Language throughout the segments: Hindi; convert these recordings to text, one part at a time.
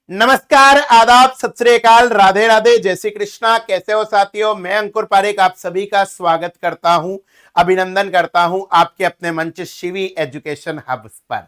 नमस्कार, आदाब, सत श्री अकाल, राधे राधे, जय श्री कृष्णा। कैसे हो साथियों? मैं अंकुर पारेख आप सभी का स्वागत करता हूं, अभिनंदन करता हूं आपके अपने मंच शिवी एजुकेशन हब पर।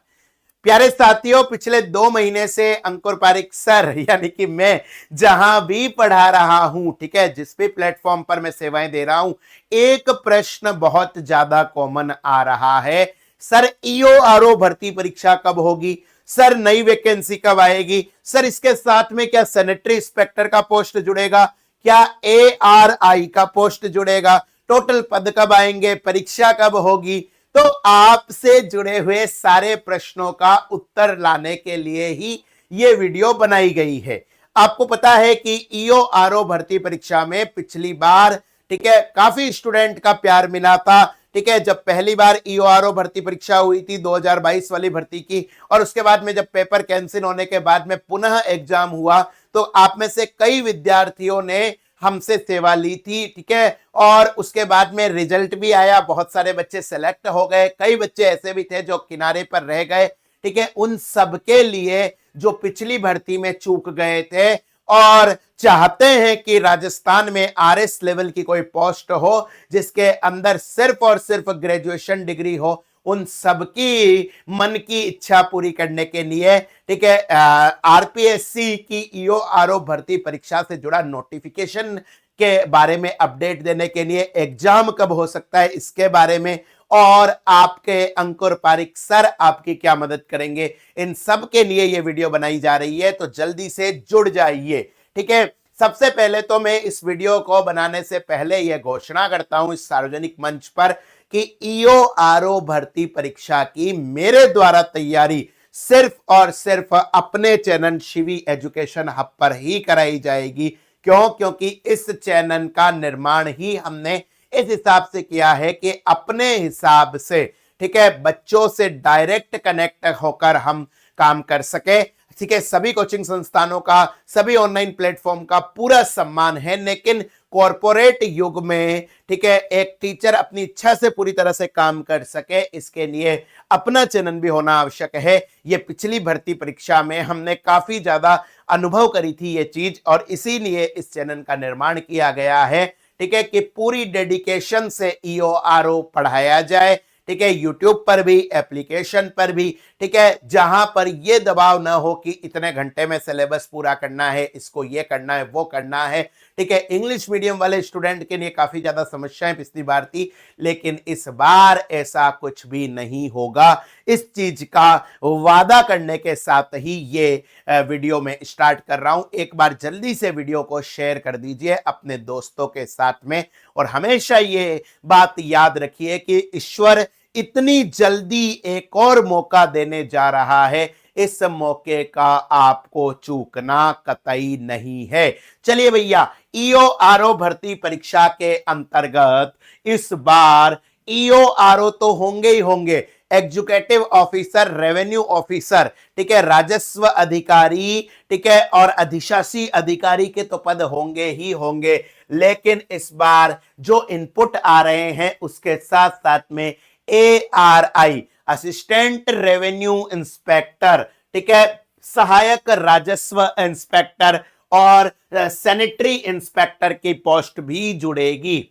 प्यारे साथियों, पिछले 2 महीने से अंकुर पारेख सर यानी कि मैं जहां भी पढ़ा रहा हूं, ठीक है, जिस भी प्लेटफॉर्म पर मैं सेवाएं दे रहा हूं, एक प्रश्न बहुत ज्यादा कॉमन आ रहा है। सर, ईओआरओ भर्ती परीक्षा कब होगी? सर, नई वैकेंसी कब आएगी? सर, इसके साथ में क्या सैनिटरी इंस्पेक्टर का पोस्ट जुड़ेगा? क्या एआरआई का पोस्ट जुड़ेगा? टोटल पद कब आएंगे? परीक्षा कब होगी? तो आपसे जुड़े हुए सारे प्रश्नों का उत्तर लाने के लिए ही ये वीडियो बनाई गई है। आपको पता है कि ईओआरओ भर्ती परीक्षा में पिछली बार, ठीक है, काफी स्टूडेंट का प्यार मिला था। ठीक है, जब पहली बार ईओआरओ भर्ती परीक्षा हुई थी 2022 वाली भर्ती की, और उसके बाद में जब पेपर कैंसिल होने के बाद में पुनः एग्जाम हुआ, तो आप में से कई विद्यार्थियों ने हमसे सेवा ली थी। ठीक है, और उसके बाद में रिजल्ट भी आया, बहुत सारे बच्चे सेलेक्ट हो गए, कई बच्चे ऐसे भी थे जो किनारे पर रह गए। ठीक है, उन सबके लिए जो पिछली भर्ती में चूक गए थे और चाहते हैं कि राजस्थान में आरएस लेवल की कोई पोस्ट हो जिसके अंदर सिर्फ और सिर्फ ग्रेजुएशन डिग्री हो, उन सबकी मन की इच्छा पूरी करने के लिए, ठीक है, आरपीएससी की ईओआरओ भर्ती परीक्षा से जुड़ा नोटिफिकेशन के बारे में अपडेट देने के लिए, एग्जाम कब हो सकता है इसके बारे में, और आपके अंकुर पारेख सर आपकी क्या मदद करेंगे, इन सब के लिए यह वीडियो बनाई जा रही है। तो जल्दी से जुड़ जाइए। ठीक है, सबसे पहले तो मैं इस वीडियो को बनाने से पहले यह घोषणा करता हूं इस सार्वजनिक मंच पर कि ईओआरओ भर्ती परीक्षा की मेरे द्वारा तैयारी सिर्फ और सिर्फ अपने चैनल शिवी एजुकेशन हब पर ही कराई जाएगी। क्यों? क्योंकि इस चैनल का निर्माण ही हमने इस हिसाब से किया है कि अपने हिसाब से, ठीक है, बच्चों से डायरेक्ट कनेक्ट होकर हम काम कर सके। ठीक है, सभी कोचिंग संस्थानों का, सभी ऑनलाइन प्लेटफॉर्म का पूरा सम्मान है, लेकिन कॉरपोरेट युग में, ठीक है, एक टीचर अपनी इच्छा से पूरी तरह से काम कर सके, इसके लिए अपना चैनल भी होना आवश्यक है। ये पिछली भर्ती परीक्षा में हमने काफी ज्यादा अनुभव करी थी ये चीज, और इसीलिए इस चैनल का निर्माण किया गया है। ठीक है, कि पूरी डेडिकेशन से ईओआरओ पढ़ाया जाए। ठीक है, यूट्यूब पर भी, एप्लीकेशन पर भी, ठीक है, जहां पर यह दबाव ना हो कि इतने घंटे में सिलेबस पूरा करना है, इसको ये करना है, वो करना है। ठीक है, इंग्लिश मीडियम वाले स्टूडेंट के लिए काफी ज्यादा समस्याएं पिछली बार थी, लेकिन इस बार ऐसा कुछ भी नहीं होगा। इस चीज का वादा करने के साथ ही ये वीडियो में स्टार्ट कर रहा हूं। एक बार जल्दी से वीडियो को शेयर कर दीजिए अपने दोस्तों के साथ में, और हमेशा ये बात याद रखिए कि ईश्वर इतनी जल्दी एक और मौका देने जा रहा है, इस मौके का आपको चूकना कतई नहीं है। चलिए भैया, ईओआरओ भर्ती परीक्षा के अंतर्गत इस बार ईओआरओ तो होंगे ही होंगे, एग्जीक्यूटिव ऑफिसर, रेवेन्यू ऑफिसर, ठीक है, राजस्व अधिकारी, ठीक है, और अधिशासी अधिकारी के तो पद होंगे ही होंगे। लेकिन इस बार जो इनपुट आ रहे हैं उसके साथ साथ में एआरआई, असिस्टेंट रेवेन्यू इंस्पेक्टर, ठीक है, सहायक राजस्व इंस्पेक्टर और सैनिटरी इंस्पेक्टर की पोस्ट भी जुड़ेगी,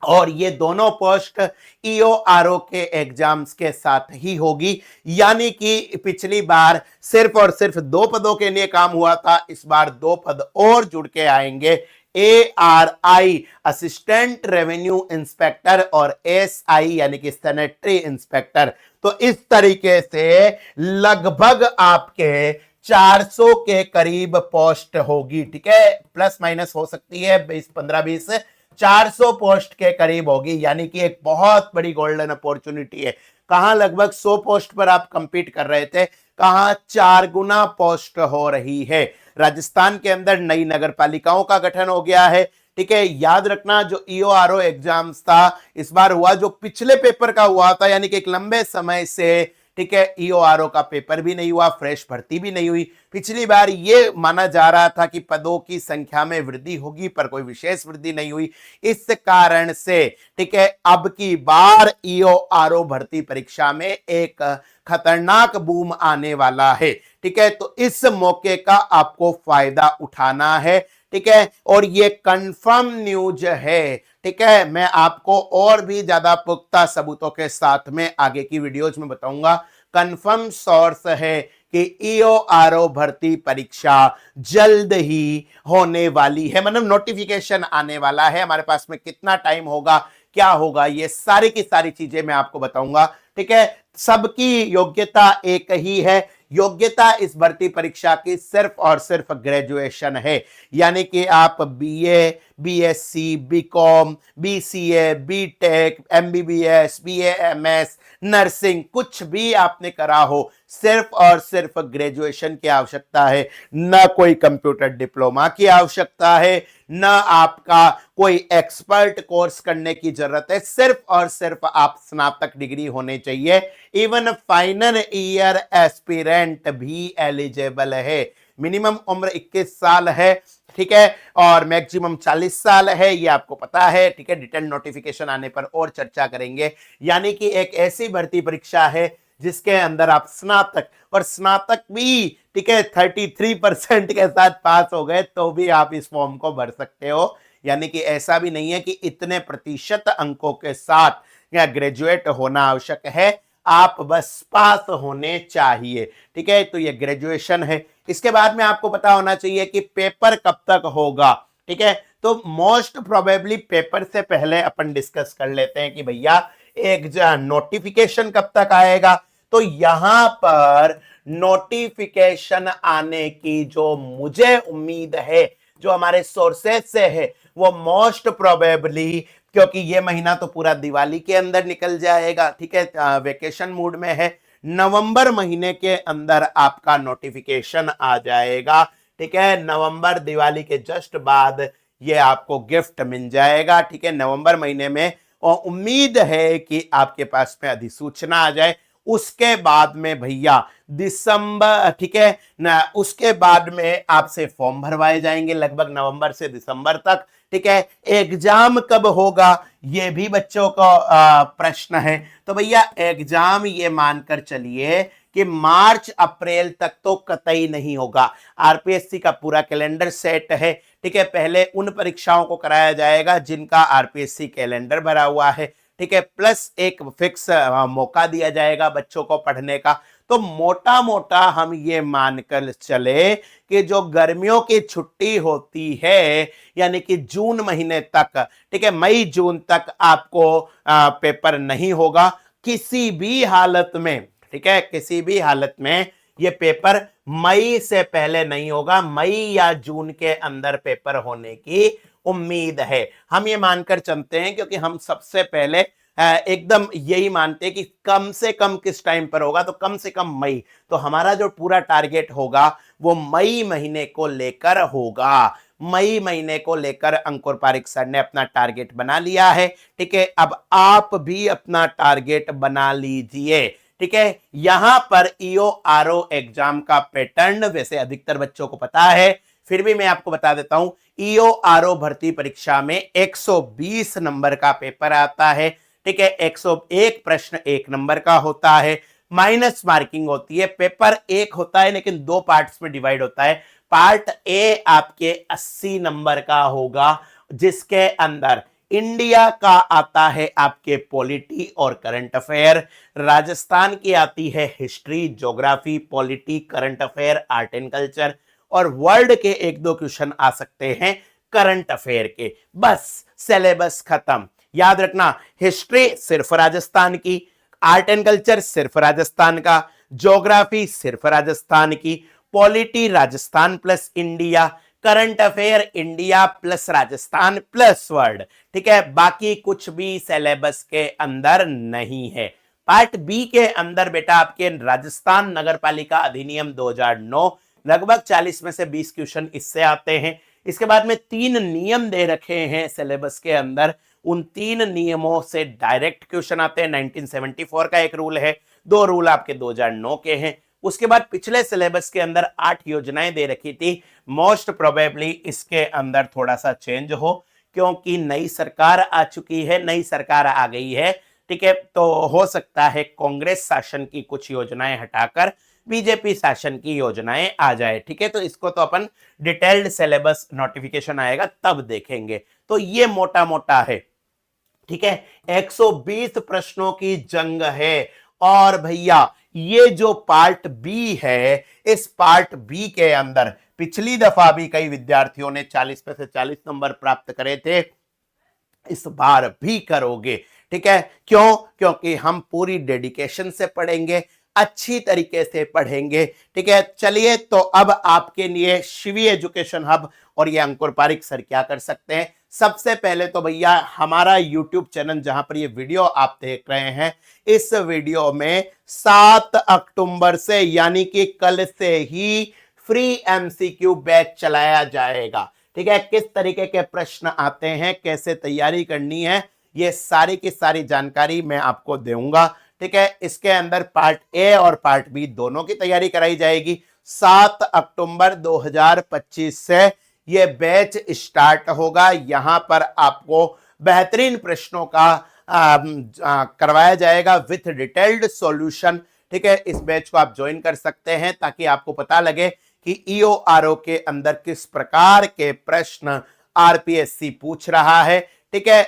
और ये दोनों पोस्ट ईओआरओ के एग्जाम्स के साथ ही होगी। यानी कि पिछली बार सिर्फ और सिर्फ 2 पदों के लिए काम हुआ था, इस बार 2 पद और जुड़ के आएंगे, एआरआई असिस्टेंट रेवेन्यू इंस्पेक्टर और एसआई यानी कि सैनिटरी इंस्पेक्टर। तो इस तरीके से लगभग आपके 400 के करीब पोस्ट होगी। ठीक है, प्लस माइनस हो सकती है 15-20, 400 पोस्ट के करीब होगी, यानी कि एक बहुत बड़ी गोल्डन अपॉर्चुनिटी है। कहां लगभग 100 पोस्ट पर आप कंपीट कर रहे थे, कहां 4 गुना पोस्ट हो रही है। राजस्थान के अंदर नई नगर पालिकाओं का गठन हो गया है। ठीक है, याद रखना, जो ईओआरओ एग्जाम्स था इस बार हुआ जो पिछले पेपर का हुआ था, यानी कि एक लंबे समय से, ठीक है, ईओआरओ का पेपर भी नहीं हुआ, फ्रेश भर्ती भी नहीं हुई। पिछली बार ये माना जा रहा था कि पदों की संख्या में वृद्धि होगी, पर कोई विशेष वृद्धि नहीं हुई। इस कारण से ठीक है, अब की बार ईओआरओ भर्ती परीक्षा में एक खतरनाक बूम आने वाला है। ठीक है, तो इस मौके का आपको फायदा उठाना है। ठीक है, और ये कंफर्म न्यूज है। ठीक है, मैं आपको और भी ज्यादा पुख्ता सबूतों के साथ में आगे की वीडियोज में बताऊंगा। कंफर्म सोर्स है कि ईओआरओ भर्ती परीक्षा जल्द ही होने वाली है, मतलब नोटिफिकेशन आने वाला है। हमारे पास में कितना टाइम होगा, क्या होगा, ये सारी की सारी चीजें मैं आपको बताऊंगा। ठीक है, सबकी योग्यता एक ही है। योग्यता इस भर्ती परीक्षा की सिर्फ और सिर्फ ग्रेजुएशन है, यानी कि आप BA, BSc, BCom, BCA, BTech, MBBS, BAMS, nursing, कुछ भी आपने करा हो, सिर्फ और सिर्फ ग्रेजुएशन की आवश्यकता है। न कोई कंप्यूटर डिप्लोमा की आवश्यकता है, न आपका कोई एक्सपर्ट कोर्स करने की जरूरत है। सिर्फ और सिर्फ आप स्नातक डिग्री होने चाहिए। इवन फाइनल ईयर एस्पिरेंट भी एलिजिबल है। मिनिमम उम्र 21 साल है, ठीक है, और मैक्सिमम 40 साल है, ये आपको पता है। ठीक है, डिटेल नोटिफिकेशन आने पर और चर्चा करेंगे। यानी कि एक ऐसी भर्ती परीक्षा है जिसके अंदर आप स्नातक, और स्नातक भी ठीक है 33% के साथ पास हो गए तो भी आप इस फॉर्म को भर सकते हो। यानी कि ऐसा भी नहीं है कि इतने प्रतिशत अंकों के साथ या ग्रेजुएट होना आवश्यक है, आप बस पास होने चाहिए। ठीक है, तो ये ग्रेजुएशन है। इसके बाद में आपको पता होना चाहिए कि पेपर कब तक होगा। ठीक है, तो मोस्ट प्रोबेबली पेपर से पहले अपन डिस्कस कर लेते हैं कि भैया एक नोटिफिकेशन कब तक आएगा। तो यहां पर नोटिफिकेशन आने की जो मुझे उम्मीद है, जो हमारे सोर्सेज से है, वो मोस्ट प्रोबेबली, क्योंकि ये महीना तो पूरा दिवाली के अंदर निकल जाएगा, ठीक है, वेकेशन मूड में है, नवंबर महीने के अंदर आपका नोटिफिकेशन आ जाएगा। ठीक है, नवंबर दिवाली के जस्ट बाद ये आपको गिफ्ट मिल जाएगा। ठीक है, नवंबर महीने में, और उम्मीद है कि आपके पास में अधिसूचना आ जाए। उसके बाद में भैया दिसंबर, ठीक है ना, उसके बाद में आपसे फॉर्म भरवाए जाएंगे लगभग नवंबर से दिसंबर तक। ठीक है, एग्जाम कब होगा ये भी बच्चों का प्रश्न है। तो भैया एग्जाम ये मानकर चलिए कि मार्च अप्रैल तक तो कतई नहीं होगा। आरपीएससी का पूरा कैलेंडर सेट है। ठीक है, पहले उन परीक्षाओं को कराया जाएगा जिनका आरपीएससी कैलेंडर भरा हुआ है। ठीक है, प्लस एक फिक्स मौका दिया जाएगा बच्चों को पढ़ने का। तो मोटा मोटा हम ये मानकर चले कि जो गर्मियों की छुट्टी होती है, यानी कि जून महीने तक, ठीक है, मई जून तक आपको पेपर नहीं होगा किसी भी हालत में। ठीक है, किसी भी हालत में ये पेपर मई से पहले नहीं होगा। मई या जून के अंदर पेपर होने की उम्मीद है, हम ये मानकर चलते हैं, क्योंकि हम सबसे पहले एकदम यही मानते हैं कि कम से कम किस टाइम पर होगा, तो कम से कम मई। तो हमारा जो पूरा टारगेट होगा वो मई महीने को लेकर होगा। मई महीने को लेकर अंकुर पारिक सर ने अपना टारगेट बना लिया है। ठीक है, अब आप भी अपना टारगेट बना लीजिए। ठीक है, यहां पर ईओआरओ एग्जाम का पैटर्न वैसे अधिकतर बच्चों को पता है, फिर भी मैं आपको बता देता हूं। ईओआरओ भर्ती परीक्षा में 120 नंबर का पेपर आता है। ठीक है, 101 प्रश्न 1 नंबर का होता है, माइनस मार्किंग होती है। पेपर एक होता है लेकिन 2 पार्ट्स में डिवाइड होता है। पार्ट ए आपके 80 नंबर का होगा, जिसके अंदर इंडिया का आता है आपके पॉलिटी और करंट अफेयर, राजस्थान की आती है history, geography, polity, current affair, art and culture, और वर्ल्ड के 1-2 क्वेश्चन आ सकते हैं करंट अफेयर के। बस सिलेबस खत्म। याद रखना, हिस्ट्री सिर्फ राजस्थान की, आर्ट एंड कल्चर सिर्फ राजस्थान का, ज्योग्राफी सिर्फ राजस्थान की, polity Rajasthan plus India, current affair India plus Rajasthan plus world. ठीक है, बाकी कुछ भी सिलेबस के अंदर नहीं है। पार्ट बी के अंदर बेटा आपके राजस्थान नगरपालिका अधिनियम 2009, लगभग 40 में से 20 क्वेश्चन इससे आते हैं। इसके बाद में 3 नियम दे रखे हैं सिलेबस के अंदर, उन 3 नियमों से डायरेक्ट क्वेश्चन आते हैं। 1974 का एक रूल है, दो रूल आपके 2009 के हैं। उसके बाद पिछले सिलेबस के अंदर 8 योजनाएं दे रखी थी, मोस्ट प्रोबेबली इसके अंदर थोड़ा सा चेंज हो, क्योंकि नई सरकार आ चुकी है, नई सरकार आ गई है, ठीक है। तो हो सकता है कांग्रेस शासन की कुछ योजनाएं हटाकर बीजेपी शासन की योजनाएं आ जाए, ठीक है। तो इसको तो अपन डिटेल्ड सिलेबस नोटिफिकेशन आएगा तब देखेंगे। तो ये मोटा मोटा है, ठीक है। 120 प्रश्नों की जंग है। और भैया ये जो पार्ट बी है, इस पार्ट बी के अंदर पिछली दफा भी कई विद्यार्थियों ने 40 में से 40 नंबर प्राप्त करे थे, इस बार भी करोगे, ठीक है। क्यों? क्योंकि हम पूरी डेडिकेशन से पढ़ेंगे, अच्छी तरीके से पढ़ेंगे, ठीक है। चलिए, तो अब आपके लिए शिवी एजुकेशन हब और ये अंकुर पारिक सर क्या कर सकते हैं। सबसे पहले तो भैया हमारा यूट्यूब चैनल जहां पर ये वीडियो आप देख रहे हैं, इस वीडियो में 7 अक्टूबर से यानी कि कल से ही फ्री एमसीक्यू बैच चलाया जाएगा, ठीक है। किस तरीके के प्रश्न आते हैं, कैसे तैयारी करनी है, ये सारी की सारी जानकारी मैं आपको दूंगा, ठीक है। इसके अंदर पार्ट ए और पार्ट बी दोनों की तैयारी कराई जाएगी। 7 अक्टूबर 2025 से ये बैच स्टार्ट होगा। यहां पर आपको बेहतरीन प्रश्नों का करवाया जाएगा विथ डिटेल्ड सॉल्यूशन, ठीक है। इस बैच को आप ज्वाइन कर सकते हैं ताकि आपको पता लगे कि ईओआरओ के अंदर किस प्रकार के प्रश्न आरपीएससी पूछ रहा है, ठीक है।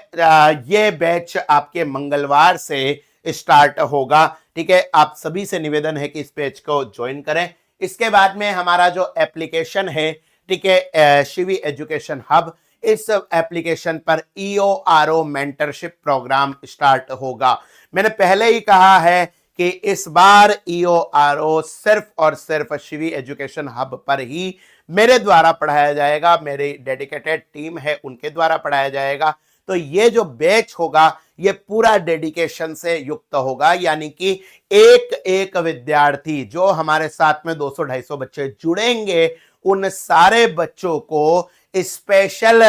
ये बैच आपके मंगलवार से स्टार्ट होगा, ठीक है। आप सभी से निवेदन है कि इस बैच को ज्वाइन करें। इसके बाद में हमारा जो एप्लीकेशन है, ठीक है, शिवी एजुकेशन हब, इस एप्लीकेशन पर ईओआरओ मेंटरशिप प्रोग्राम स्टार्ट होगा। मैंने पहले ही कहा है कि इस बार ईओआरओ सिर्फ और सिर्फ शिवी एजुकेशन हब पर ही मेरे द्वारा पढ़ाया जाएगा, मेरी डेडिकेटेड टीम है उनके द्वारा पढ़ाया जाएगा। तो ये जो बैच होगा ये पूरा डेडिकेशन से युक्त होगा, यानी कि एक एक विद्यार्थी जो हमारे साथ में 200-250 बच्चे जुड़ेंगे, उन सारे बच्चों को स्पेशल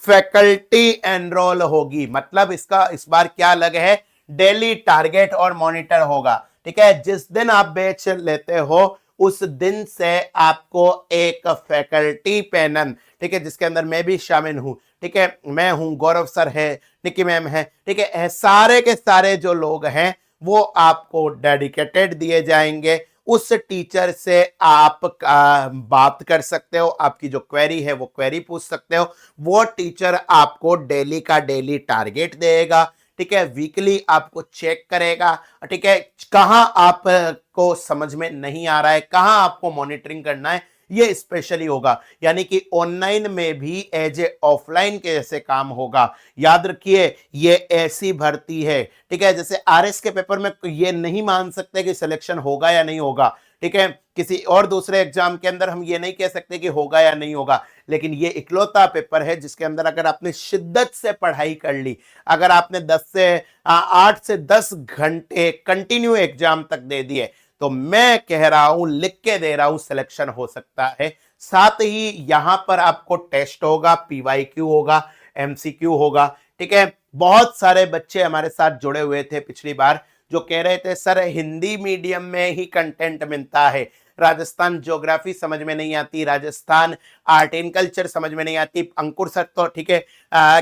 फैकल्टी एनरोल होगी। मतलब इसका इस बार क्या अलग है, डेली टारगेट और मॉनिटर होगा, ठीक है। जिस दिन आप बैच लेते हो उस दिन से आपको एक फैकल्टी पैनल, ठीक है, जिसके अंदर मैं भी शामिल हूं, ठीक है, मैं हूं, गौरव सर है, निकी मैम है, ठीक है, सारे के सारे जो लोग हैं वो आपको डेडिकेटेड दिए जाएंगे। उस टीचर से आप बात कर सकते हो, आपकी जो क्वेरी है वो क्वेरी पूछ सकते हो। वो टीचर आपको डेली का डेली टारगेट देगा, ठीक है, वीकली आपको चेक करेगा, ठीक है, कहां आपको समझ में नहीं आ रहा है, कहां आपको मॉनिटरिंग करना है, ये स्पेशली होगा। यानी कि ऑनलाइन में भी एज ए ऑफलाइन के जैसे काम होगा। याद रखिए ये ऐसी भर्ती है, ठीक है, जैसे आरएस के पेपर में ये नहीं मान सकते कि सिलेक्शन होगा या नहीं होगा, ठीक है। किसी और दूसरे एग्जाम के अंदर हम ये नहीं कह सकते कि होगा या नहीं होगा, लेकिन ये इकलौता पेपर है जिसके अंदर अगर आपने शिद्दत से पढ़ाई कर ली, अगर आपने 8 से 10 घंटे कंटिन्यू एग्जाम तक दे दिए, तो मैं कह रहा हूं, लिख के दे रहा हूं, सिलेक्शन हो सकता है। साथ ही यहां पर आपको टेस्ट होगा, पीवाईक्यू होगा, एमसीक्यू होगा, ठीक है। बहुत सारे बच्चे हमारे साथ जुड़े हुए थे पिछली बार जो कह रहे थे सर हिंदी मीडियम में ही कंटेंट मिलता है, राजस्थान ज्योग्राफी समझ में नहीं आती, राजस्थान आर्ट एंड कल्चर समझ में नहीं आती। अंकुर सर तो ठीक है,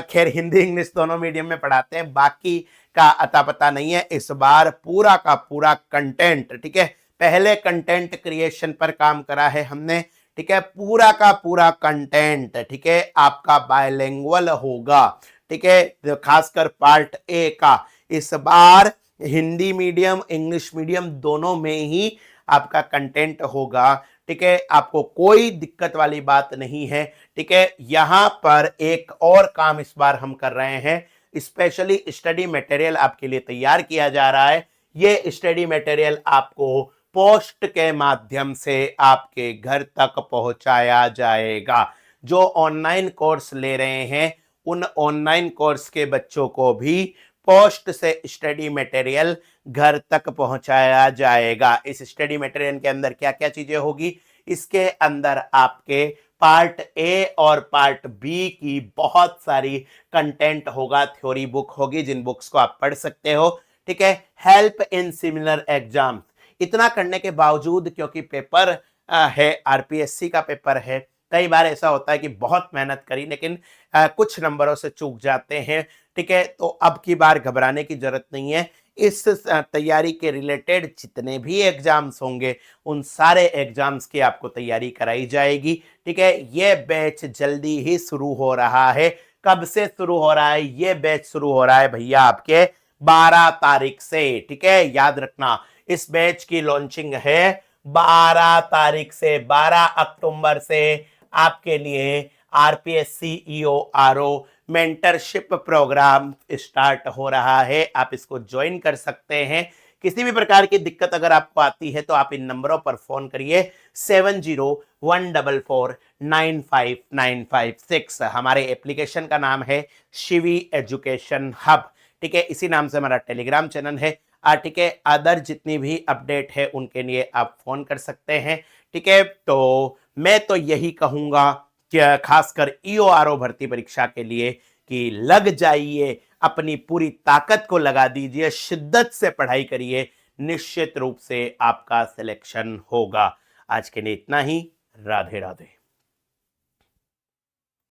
खैर हिंदी इंग्लिश दोनों मीडियम में पढ़ाते हैं, बाकी का अता पता नहीं है। इस बार पूरा का पूरा कंटेंट, ठीक है, पहले कंटेंट क्रिएशन पर काम करा है हमने, ठीक है, पूरा का पूरा कंटेंट, ठीक है, आपका बायलिंगुअल होगा, ठीक है। खासकर पार्ट ए का इस बार हिंदी मीडियम इंग्लिश मीडियम दोनों में ही आपका कंटेंट होगा, ठीक है, आपको कोई दिक्कत वाली बात नहीं है, ठीक है। यहां पर एक और काम इस बार हम कर रहे हैं, स्पेशली स्टडी मटेरियल आपके लिए तैयार किया जा रहा है। ये स्टडी मटेरियल आपको पोस्ट के माध्यम से आपके घर तक पहुंचाया जाएगा। जो ऑनलाइन कोर्स ले रहे हैं उन ऑनलाइन कोर्स के बच्चों को भी पोस्ट से स्टडी मटेरियल घर तक पहुंचाया जाएगा। इस स्टडी मटेरियल के अंदर क्या क्या चीजें होगी, इसके अंदर आपके पार्ट ए और पार्ट बी की बहुत सारी कंटेंट होगा, थ्योरी बुक होगी जिन बुक्स को आप पढ़ सकते हो, ठीक है, हेल्प इन सिमिलर एग्जाम। इतना करने के बावजूद, क्योंकि पेपर है आरपीएससी का पेपर है, कई बार ऐसा होता है कि बहुत मेहनत करी लेकिन कुछ नंबरों से चूक जाते हैं। ठीक है, तो अब की बार घबराने की जरूरत नहीं है। इस तैयारी के रिलेटेड जितने भी एग्जाम्स होंगे उन सारे एग्जाम्स की आपको तैयारी कराई जाएगी। ठीक है, ये बैच जल्दी ही शुरू हो रहा है। कब से शुरू हो रहा है? ये बैच शुरू हो रहा है भैया आपके 12 तारीख से। ठीक है, याद रखना इस बैच की लॉन्चिंग है 12 तारीख से। 12 अक्टूबर से आपके लिए आरपीएससी ईओआरओ मेंटरशिप प्रोग्राम स्टार्ट हो रहा है। आप इसको ज्वाइन कर सकते हैं। किसी भी प्रकार की दिक्कत अगर आपको आती है तो आप इन नंबरों पर फोन करिए 7014449596। हमारे एप्लीकेशन का नाम है शिवी एजुकेशन हब। ठीक है, इसी नाम से हमारा टेलीग्राम चैनल है। ठीक है, अदर जितनी भी अपडेट है उनके लिए आप फोन कर सकते हैं। ठीक है, तो मैं तो यही कहूंगा कि खासकर ईओआरओ भर्ती परीक्षा के लिए कि लग जाइए, अपनी पूरी ताकत को लगा दीजिए, शिद्दत से पढ़ाई करिए, निश्चित रूप से आपका सिलेक्शन होगा। आज के लिए इतना ही। राधे राधे।